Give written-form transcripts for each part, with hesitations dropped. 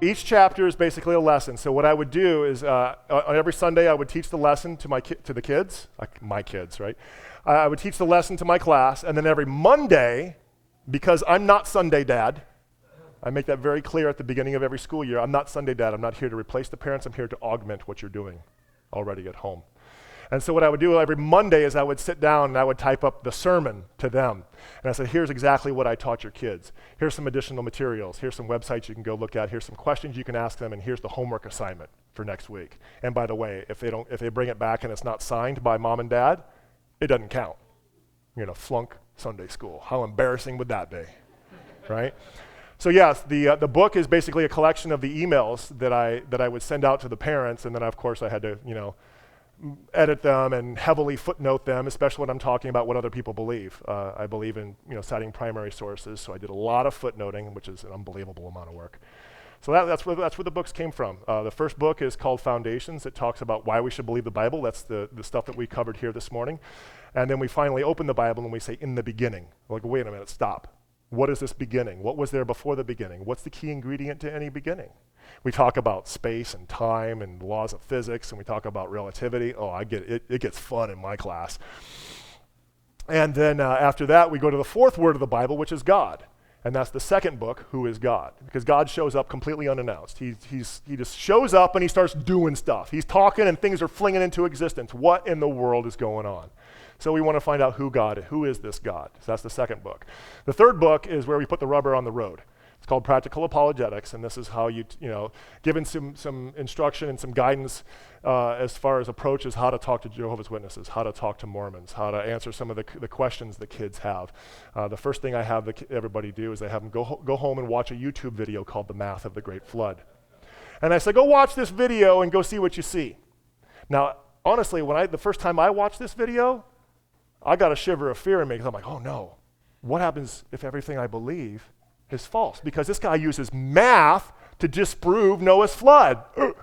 Each chapter is basically a lesson. So what I would do is on every Sunday I would teach the lesson to the kids, my kids, right? I would teach the lesson to my class, and then every Monday, because I'm not Sunday dad, I make that very clear at the beginning of every school year. I'm not Sunday dad. I'm not here to replace the parents. I'm here to augment what you're doing already at home. And so what I would do every Monday is I would sit down and I would type up the sermon to them. And I said, here's exactly what I taught your kids. Here's some additional materials. Here's some websites you can go look at. Here's some questions you can ask them. And here's the homework assignment for next week. And by the way, if they bring it back and it's not signed by mom and dad, it doesn't count. You're going to flunk Sunday school. How embarrassing would that be, right? So yes, the book is basically a collection of the emails that I would send out to the parents, and then of course I had to, edit them and heavily footnote them, especially when I'm talking about what other people believe. I believe in citing primary sources, so I did a lot of footnoting, which is an unbelievable amount of work. So that's where the books came from. The first book is called Foundations. It talks about why we should believe the Bible. That's the stuff that we covered here this morning. And then we finally open the Bible and we say, in the beginning. We're like, wait a minute, stop. What is this beginning? What was there before the beginning? What's the key ingredient to any beginning? We talk about space and time and laws of physics, and we talk about relativity. Oh, I get it. It gets fun in my class. And then after that, we go to the fourth word of the Bible, which is God. And that's the second book, Who is God? Because God shows up completely unannounced. He just shows up and he starts doing stuff. He's talking and things are flinging into existence. What in the world is going on? So we want to find out who is this God? So that's the second book. The third book is where we put the rubber on the road. It's called Practical Apologetics, and this is how given some instruction and some guidance as far as approaches, how to talk to Jehovah's Witnesses, how to talk to Mormons, how to answer some of the questions the kids have. The first thing I have everybody do is I have them go home and watch a YouTube video called The Math of the Great Flood. And I say, go watch this video and go see what you see. Now, honestly, the first time I watched this video, I got a shiver of fear in me because I'm like, oh no, what happens if everything I believe is false? Because this guy uses math to disprove Noah's flood. And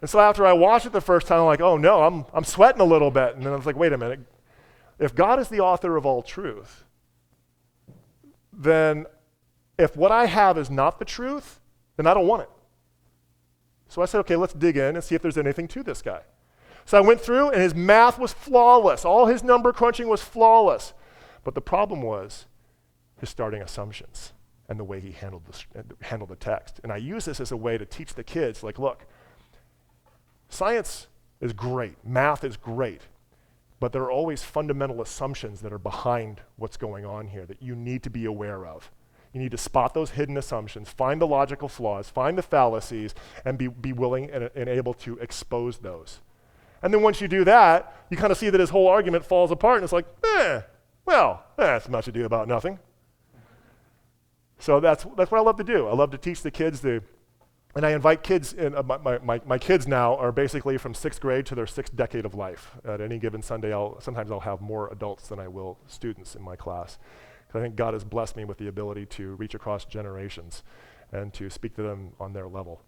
so after I watched it the first time, I'm like, oh no, I'm sweating a little bit. And then I was like, wait a minute. If God is the author of all truth, then if what I have is not the truth, then I don't want it. So I said, okay, let's dig in and see if there's anything to this guy. So I went through and his math was flawless. All his number crunching was flawless. But the problem was his starting assumptions and the way he handled the text. And I use this as a way to teach the kids, like, look, science is great, math is great, but there are always fundamental assumptions that are behind what's going on here that you need to be aware of. You need to spot those hidden assumptions, find the logical flaws, find the fallacies, and be willing and able to expose those. And then once you do that, you kind of see that his whole argument falls apart, and it's like, that's much ado about nothing. So that's what I love to do. I love to teach the kids and I invite kids in. My kids now are basically from 6th grade to their 6th decade of life. At any given Sunday, sometimes I'll have more adults than I will students in my class. Because I think God has blessed me with the ability to reach across generations and to speak to them on their level.